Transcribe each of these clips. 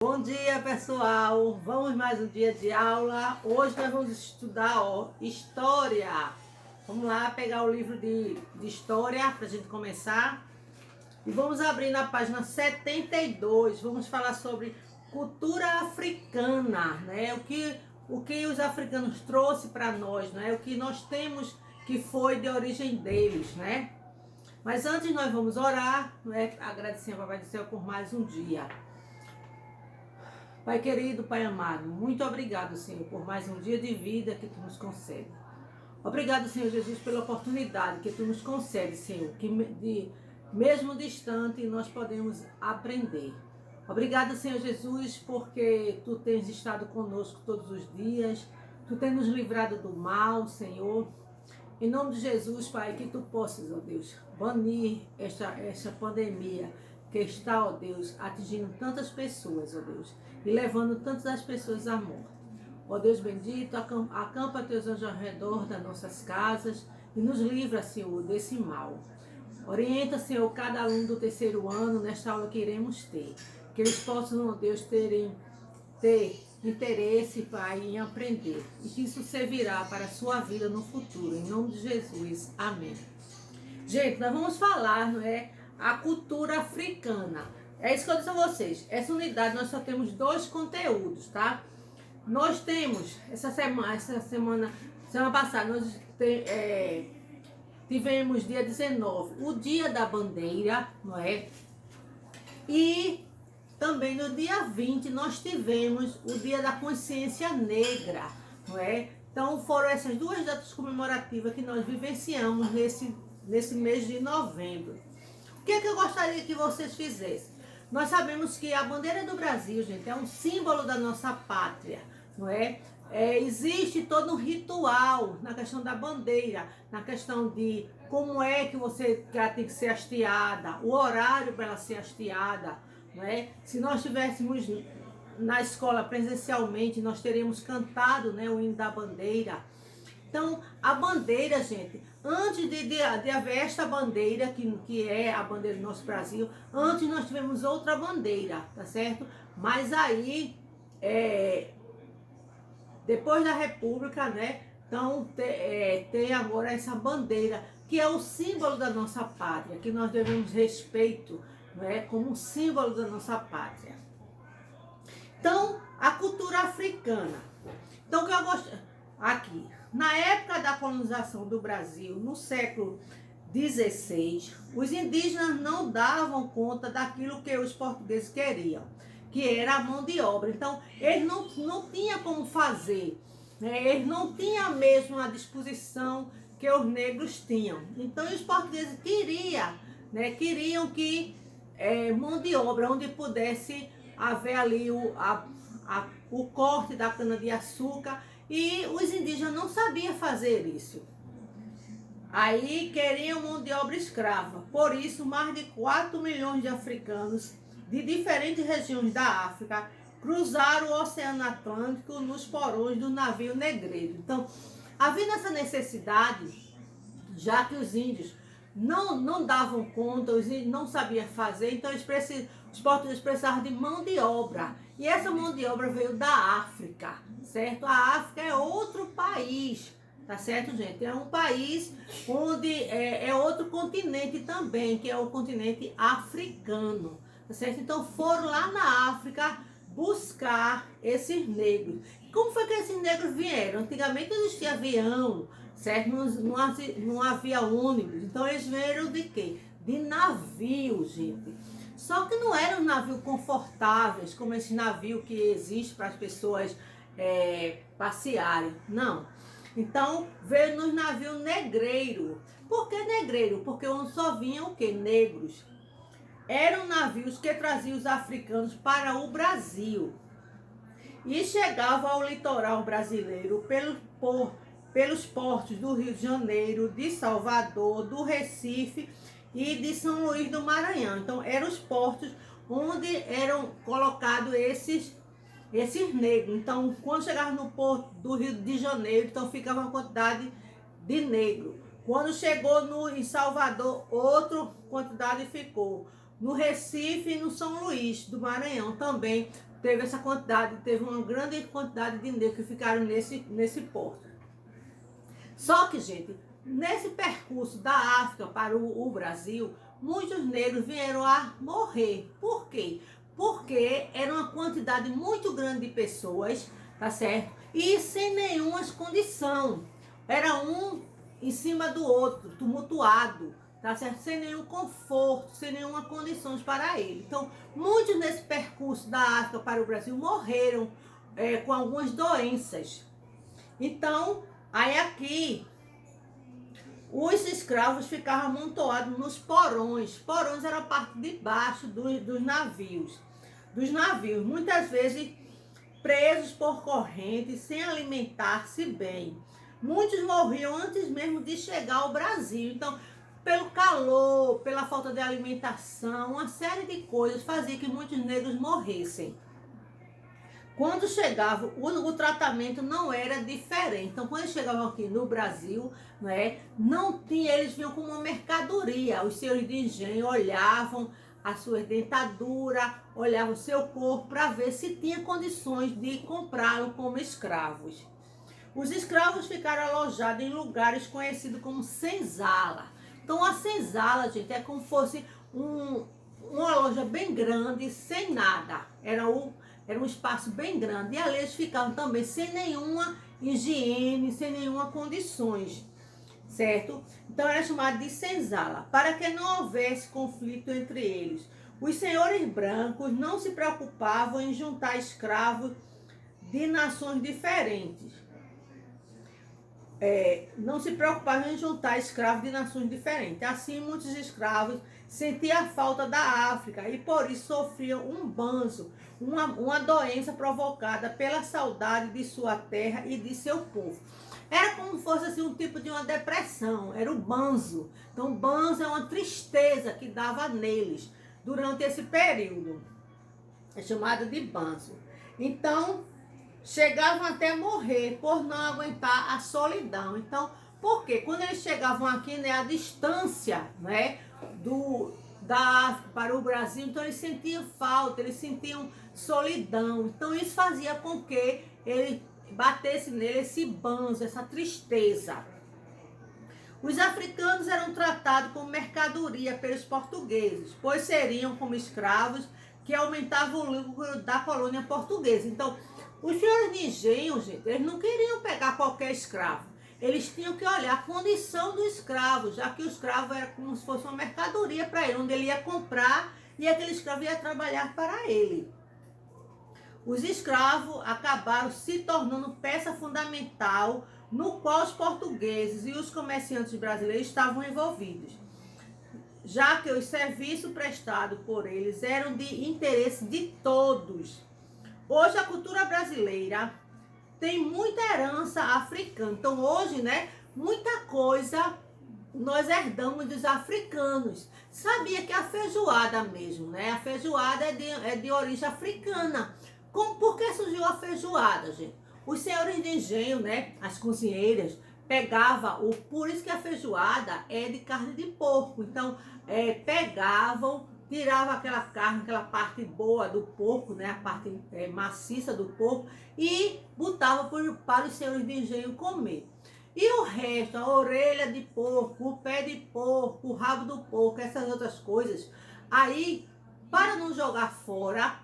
Bom dia, pessoal! Vamos mais um dia de aula. Hoje nós vamos estudar História. Vamos lá pegar o livro de História para a gente começar. E vamos abrir na página 72. Vamos falar sobre cultura africana, né? O que os africanos trouxeram para nós, né? O que nós temos que foi de origem deles, né? Mas antes nós vamos orar, né? Agradecer ao Papai do Céu por mais um dia. Pai querido, Pai amado, muito obrigado, Senhor, por mais um dia de vida que Tu nos concede. Obrigado, Senhor Jesus, pela oportunidade que Tu nos concede, Senhor, que mesmo distante nós podemos aprender. Obrigado, Senhor Jesus, porque Tu tens estado conosco todos os dias, Tu tens nos livrado do mal, Senhor. Em nome de Jesus, Pai, que Tu possas, ó Deus, banir esta pandemia que está, ó Deus, atingindo tantas pessoas, ó Deus, e levando tantas pessoas à morte. Ó Deus bendito, acampa Teus anjos ao redor das nossas casas e nos livra, Senhor, desse mal. Orienta, Senhor, cada aluno do terceiro ano nesta aula que iremos ter. Que eles possam, ó Deus, ter interesse, Pai, em aprender. E que isso servirá para a sua vida no futuro. Em nome de Jesus. Amém. Gente, nós vamos falar, não é? A cultura africana. É isso que eu disse a vocês. Essa unidade nós só temos 2 conteúdos, tá? Nós temos, semana passada, nós tivemos dia 19, o Dia da Bandeira, não é? E também no dia 20 nós tivemos o Dia da Consciência Negra, não é? Então foram essas 2 datas comemorativas que nós vivenciamos nesse mês de novembro. O que é que eu gostaria que vocês fizessem? Nós sabemos que a bandeira do Brasil, gente, é um símbolo da nossa pátria, não é? Existe todo um ritual na questão da bandeira, na questão de como é que ela tem que ser hasteada, o horário para ela ser hasteada, não é? Se nós estivéssemos na escola presencialmente, nós teríamos cantado, né, o hino da bandeira. Então, a bandeira, gente, antes de haver esta bandeira, que é a bandeira do nosso Brasil, antes nós tivemos outra bandeira, tá certo? Mas aí, depois da República, né, então tem agora essa bandeira, que é o símbolo da nossa pátria, que nós devemos respeito, né, como um símbolo da nossa pátria. Então, a cultura africana. Então, o que eu gosto aqui, na época da colonização do Brasil, no século XVI, os indígenas não davam conta daquilo que os portugueses queriam, que era a mão de obra. Então, eles não tinham como fazer, né? Eles não tinham mesmo a disposição que os negros tinham. Então, os portugueses queriam que mão de obra, onde pudesse haver ali o corte da cana-de-açúcar, e os indígenas não sabiam fazer isso. Aí queriam mão de obra escrava. Por isso, mais de 4 milhões de africanos de diferentes regiões da África cruzaram o Oceano Atlântico nos porões do navio negreiro. Então, havia essa necessidade, já que os índios não davam conta, os índios não sabiam fazer, então os portugueses precisavam de mão de obra. E essa mão de obra veio da África, certo? A África é outro país, tá certo, gente? É um país onde é outro continente também, que é o continente africano, tá certo? Então foram lá na África buscar esses negros. Como foi que esses negros vieram? Antigamente não existia avião, certo? Não havia ônibus. Então eles vieram de quê? De navio, gente. Só que não eram navios confortáveis, como esse navio que existe para as pessoas passearem. Não. Então veio nos navios negreiros. Por que negreiro? Porque só vinham o quê? Negros. Eram navios que traziam os africanos para o Brasil e chegavam ao litoral brasileiro pelos portos do Rio de Janeiro, de Salvador, do Recife e de São Luís do Maranhão. Então, eram os portos onde eram colocados esses negros. Então, quando chegavam no porto do Rio de Janeiro, então ficava uma quantidade de negro. Quando chegou em Salvador, outra quantidade ficou. No Recife e no São Luís do Maranhão também teve essa quantidade, teve uma grande quantidade de negros que ficaram nesse porto. Só que, gente, nesse percurso da África para o Brasil, muitos negros vieram a morrer. Por quê? Porque era uma quantidade muito grande de pessoas, tá certo? E sem nenhuma condição. Era um em cima do outro, tumultuado, tá certo? Sem nenhum conforto, sem nenhuma condições para ele. Então, muitos nesse percurso da África para o Brasil morreram com algumas doenças. Então, aí aqui, os escravos ficavam amontoados nos porões. Porões era a parte de baixo dos navios. Muitas vezes presos por correntes, sem alimentar-se bem. Muitos morriam antes mesmo de chegar ao Brasil. Então, pelo calor, pela falta de alimentação, uma série de coisas fazia que muitos negros morressem. Quando chegavam, o tratamento não era diferente. Então, quando eles chegavam aqui no Brasil, não tinha, eles vinham como uma mercadoria. Os senhores de engenho olhavam a sua dentadura, olhavam o seu corpo para ver se tinha condições de comprá-lo como escravos. Os escravos ficaram alojados em lugares conhecidos como senzala. Então, a senzala, gente, é como se fosse uma loja bem grande, sem nada. Era um espaço bem grande. E ali eles ficavam também sem nenhuma higiene, sem nenhuma condições, certo? Então era chamado de senzala, para que não houvesse conflito entre eles. Os senhores brancos não se preocupavam em juntar escravos de nações diferentes. Não se preocupavam em juntar escravos de nações diferentes. Assim, muitos escravos sentiam a falta da África e por isso sofriam um banzo, uma doença provocada pela saudade de sua terra e de seu povo. Era como se fosse assim, um tipo de uma depressão, era o banzo. Então, o banzo é uma tristeza que dava neles durante esse período. É chamado de banzo. Então, chegavam até morrer por não aguentar a solidão. Então, por quê? Quando eles chegavam aqui, a distância, da África para o Brasil, então eles sentiam falta, eles sentiam solidão. Então, isso fazia com que ele batesse nele esse banzo, essa tristeza. Os africanos eram tratados como mercadoria pelos portugueses, pois seriam como escravos que aumentavam o lucro da colônia portuguesa. Então, os senhores de engenho, gente, eles não queriam pegar qualquer escravo. Eles tinham que olhar a condição do escravo, já que o escravo era como se fosse uma mercadoria para ele, onde ele ia comprar e aquele escravo ia trabalhar para ele. Os escravos acabaram se tornando peça fundamental no qual os portugueses e os comerciantes brasileiros estavam envolvidos, já que os serviços prestados por eles eram de interesse de todos. Hoje a cultura brasileira tem muita herança africana. Então hoje, muita coisa nós herdamos dos africanos. Sabia que a feijoada mesmo, a feijoada é de origem africana. Por que surgiu a feijoada, gente? Os senhores de engenho, as cozinheiras, pegavam por isso que a feijoada é de carne de porco. Então, pegavam, tiravam aquela carne, aquela parte boa do porco, a parte maciça do porco, e botavam para os senhores de engenho comer. E o resto, a orelha de porco, o pé de porco, o rabo do porco, essas outras coisas, aí, para não jogar fora,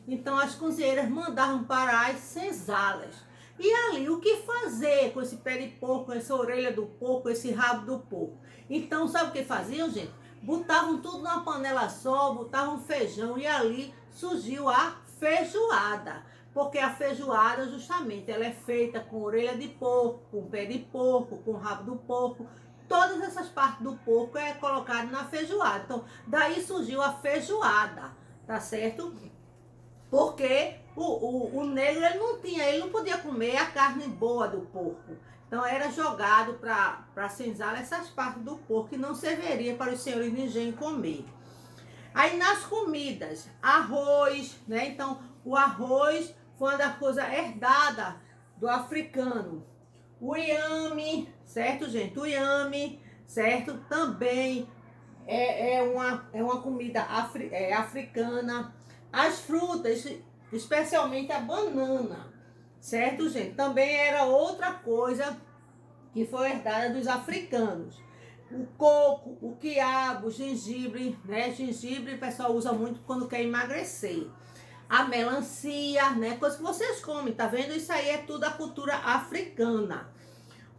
então as cozinheiras mandavam para as senzalas. E ali, o que fazer com esse pé de porco, essa orelha do porco, esse rabo do porco? Então, sabe o que faziam, gente? Botavam tudo numa panela só, botavam feijão e ali surgiu a feijoada. Porque a feijoada, justamente, ela é feita com orelha de porco, com pé de porco, com rabo do porco. Todas essas partes do porco é colocado na feijoada. Então, daí surgiu a feijoada, tá certo? Porque o negro, ele não podia comer a carne boa do porco. Então, era jogado para senzala essas partes do porco que não serviria para os senhores de engenho comer. Aí, nas comidas, arroz, Então, o arroz foi uma das coisas herdadas do africano. O inhame, certo, gente? O inhame, certo? Também é uma comida africana. As frutas, especialmente a banana, certo, gente? Também era outra coisa que foi herdada dos africanos. O coco, o quiabo, o gengibre, né? Gengibre o pessoal usa muito quando quer emagrecer. A melancia, né? Coisa que vocês comem, tá vendo? Isso aí é tudo a cultura africana.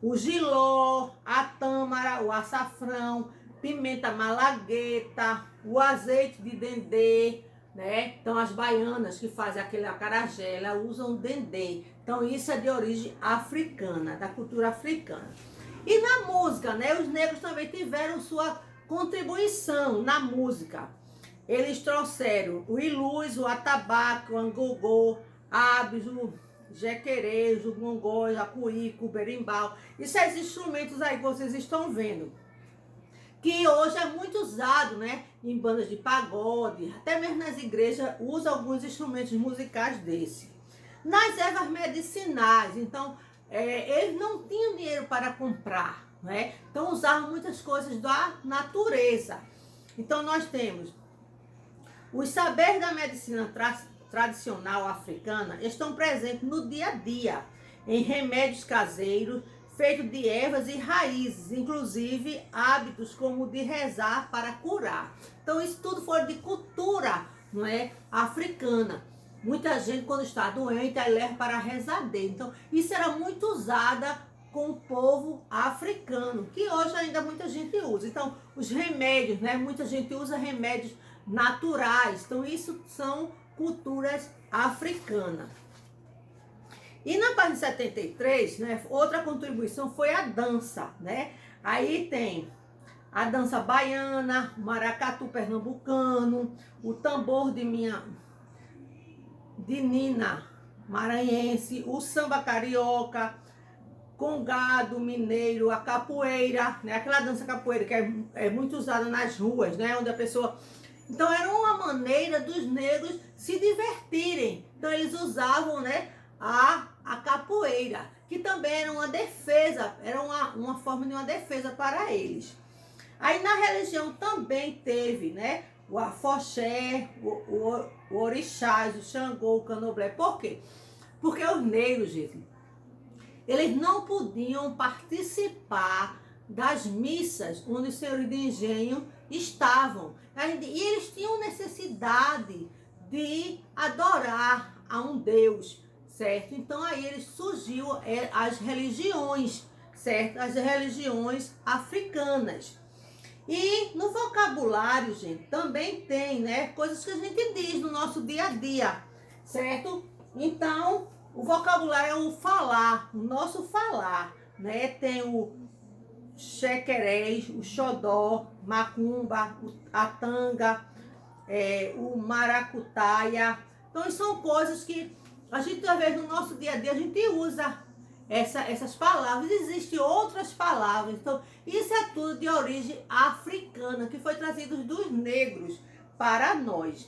O jiló, a tâmara, o açafrão, pimenta malagueta, o azeite de dendê, né? Então as baianas que fazem aquele acarajé, elas usam dendê. Então isso é de origem africana, da cultura africana. E na música, né? Os negros também tiveram sua contribuição na música. Eles trouxeram o ilus, o atabaque, o angogô, abis, o jequerês, o gongós, a cuíca, o berimbau. Isso são esses instrumentos aí que vocês estão vendo. Que hoje é muito usado, né? Em bandas de pagode, até mesmo nas igrejas usam alguns instrumentos musicais desse. Nas ervas medicinais, então, eles não tinham dinheiro para comprar, né? Então usavam muitas coisas da natureza. Então nós temos os saberes da medicina tradicional africana estão presentes no dia a dia, em remédios caseiros, feitos de ervas e raízes, inclusive hábitos como o de rezar para curar. Então isso tudo foi de cultura, não é, africana. Muita gente quando está doente, aí leva para rezar dentro. Então isso era muito usada com o povo africano, que hoje ainda muita gente usa. Então os remédios, né, muita gente usa remédios naturais. Então isso são culturas africanas. E na página 73, né, outra contribuição foi a dança, né? Aí tem a dança baiana, o maracatu pernambucano, o tambor de Nina maranhense, o samba carioca, congado mineiro, a capoeira, né? Aquela dança capoeira que é muito usada nas ruas, né? Onde a pessoa... Então era uma maneira dos negros se divertirem. Então eles usavam, né, a capoeira, que também era uma defesa, era uma forma de uma defesa para eles. Aí na religião também teve, né, o afoxé, o orixás, o xangô, o candomblé. Por quê? Porque os negros, gente, eles não podiam participar das missas onde os senhores de engenho estavam. E eles tinham necessidade de adorar a um Deus, certo? Então aí eles surgiu as religiões, certo? As religiões africanas. E no vocabulário, gente, também tem, né, coisas que a gente diz no nosso dia a dia, certo? Então, o vocabulário é o falar, o nosso falar, né? Tem o chequerês, o xodó, macumba, a tanga, o maracutaia. Então, são coisas que a gente, às vezes, no nosso dia a dia, a gente usa essas palavras. Existem outras palavras. Então, isso é tudo de origem africana, que foi trazido dos negros para nós.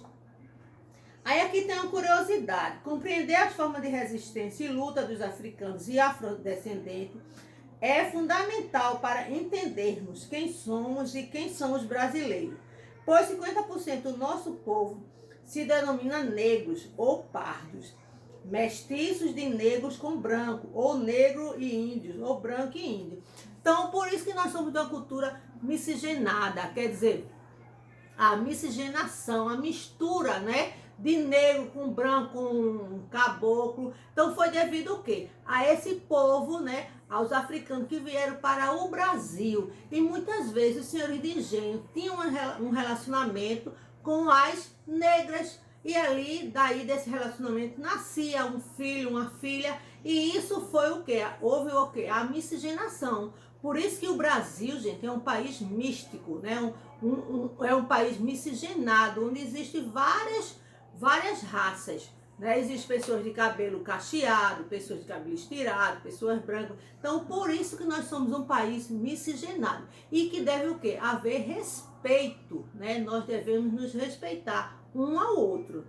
Aí aqui tem uma curiosidade. Compreender as formas de resistência e luta dos africanos e afrodescendentes é fundamental para entendermos quem somos e quem são os brasileiros, pois 50% do nosso povo se denomina negros ou pardos, mestiços de negros com branco, ou negro e índios, ou branco e índio. Então, por isso que nós somos de uma cultura miscigenada, quer dizer, a miscigenação, a mistura, né, de negro com branco, com caboclo. Então foi devido ao quê? A esse povo, né, aos africanos que vieram para o Brasil. E muitas vezes os senhores de engenho tinham um relacionamento com as negras. E ali, daí desse relacionamento, nascia um filho, uma filha. E isso foi o quê? Houve o quê? A miscigenação. Por isso que o Brasil, gente, é um país místico, né? É um país miscigenado, onde existem várias raças, né? Existem pessoas de cabelo cacheado, pessoas de cabelo estirado, pessoas brancas. Então, por isso que nós somos um país miscigenado. E que deve o quê? Haver respeito, né? Nós devemos nos respeitar um ao outro.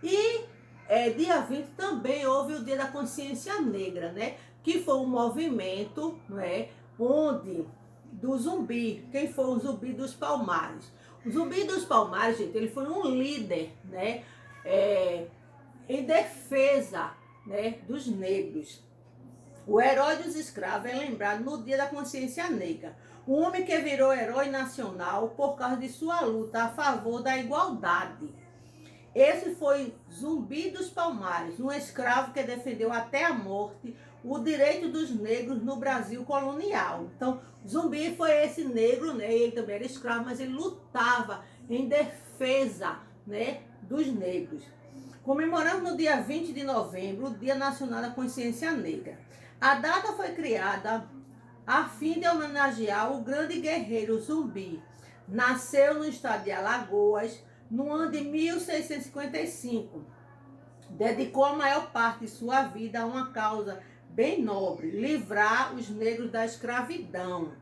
E dia 20 também houve o Dia da Consciência Negra, né? Que foi um movimento, né, onde do Zumbi, quem foi o Zumbi dos Palmares? O Zumbi dos Palmares, gente, ele foi um líder, né? em defesa, né, dos negros. O herói dos escravos é lembrado no Dia da Consciência Negra. Um homem que virou herói nacional por causa de sua luta a favor da igualdade. Esse foi Zumbi dos Palmares, um escravo que defendeu até a morte o direito dos negros no Brasil colonial. Então, Zumbi foi esse negro, né? Ele também era escravo, mas ele lutava em defesa, né, dos negros. Comemoramos no dia 20 de novembro o Dia Nacional da Consciência Negra. A data foi criada a fim de homenagear o grande guerreiro Zumbi. Nasceu no estado de Alagoas no ano de 1655. Dedicou a maior parte de sua vida a uma causa bem nobre, livrar os negros da escravidão.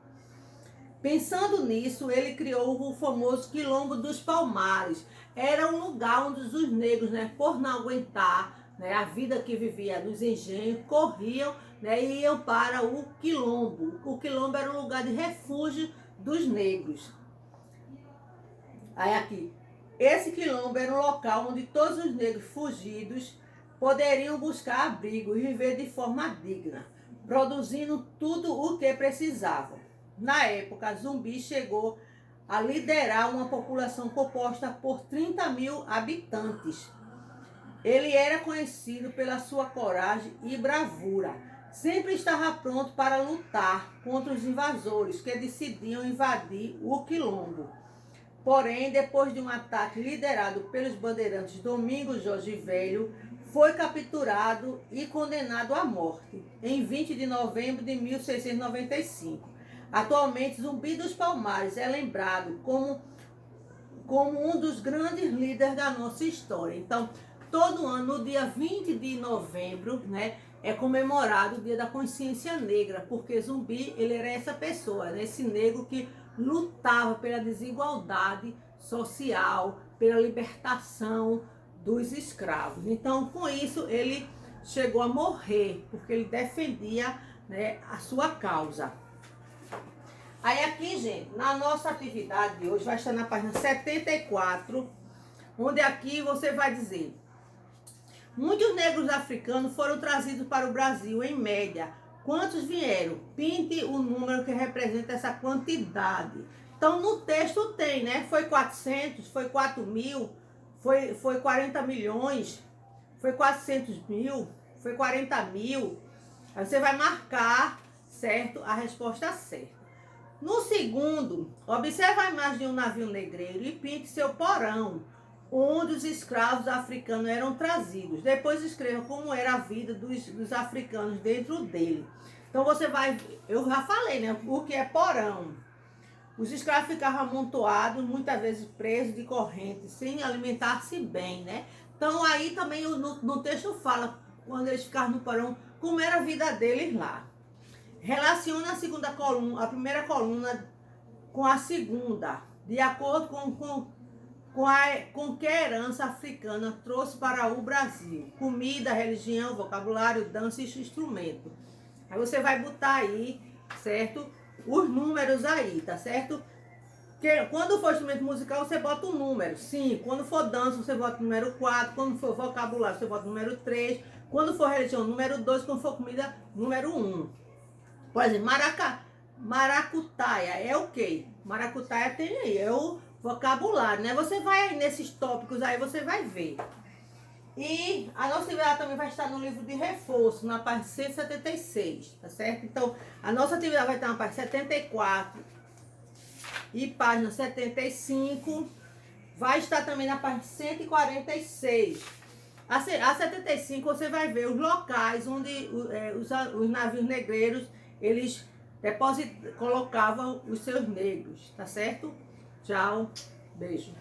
Pensando nisso, ele criou o famoso Quilombo dos Palmares. Era um lugar onde os negros, né, por não aguentar, né, a vida que vivia nos engenhos, corriam, né, e iam para o Quilombo. O Quilombo era um lugar de refúgio dos negros. Aí aqui, esse Quilombo era um local onde todos os negros fugidos poderiam buscar abrigo e viver de forma digna, produzindo tudo o que precisavam. Na época, Zumbi chegou a liderar uma população composta por 30 mil habitantes. Ele era conhecido pela sua coragem e bravura. Sempre estava pronto para lutar contra os invasores que decidiam invadir o Quilombo. Porém, depois de um ataque liderado pelos bandeirantes Domingos Jorge Velho, foi capturado e condenado à morte em 20 de novembro de 1695. Atualmente, Zumbi dos Palmares é lembrado como um dos grandes líderes da nossa história. Então, todo ano, no dia 20 de novembro, né, é comemorado o Dia da Consciência Negra, porque Zumbi, ele era essa pessoa, né, esse negro que lutava pela desigualdade social, pela libertação dos escravos. Então, com isso, ele chegou a morrer, porque ele defendia, né, a sua causa. Aí aqui, gente, na nossa atividade de hoje, vai estar na página 74, onde aqui você vai dizer: muitos negros africanos foram trazidos para o Brasil, em média. Quantos vieram? Pinte o número que representa essa quantidade. Então, no texto tem, né? Foi 400, foi 4 mil, foi 40 milhões, foi 400 mil, foi 40 mil. Aí você vai marcar, certo? A resposta certa. No segundo, observe a imagem de um navio negreiro e pinte seu porão, onde os escravos africanos eram trazidos. Depois escreva como era a vida dos africanos dentro dele. Então você vai, eu já falei, né? O que é porão. Os escravos ficavam amontoados, muitas vezes presos de corrente, sem alimentar-se bem, né? Então aí também no texto fala, quando eles ficavam no porão, como era a vida deles lá. Relaciona a segunda coluna, a primeira coluna com a segunda, de acordo com que a herança africana trouxe para o Brasil. Comida, religião, vocabulário, dança e instrumento. Aí você vai botar aí, certo? Os números aí, tá certo? Que quando for instrumento musical, você bota o número 5. Quando for dança, você bota o número 4. Quando for vocabulário, você bota o número 3. Quando for religião, número 2. Quando for comida, número 1. Por exemplo, maracutaia é o quê? Maracutaia tem aí, é o vocabulário, né? Você vai aí nesses tópicos aí, você vai ver. E a nossa atividade também vai estar no livro de reforço, na parte 176, tá certo? Então, a nossa atividade vai estar na parte 74 e página 75. Vai estar também na parte 146. A 75 você vai ver os locais onde os navios negreiros, eles colocavam os seus negros, tá certo? Tchau, beijo.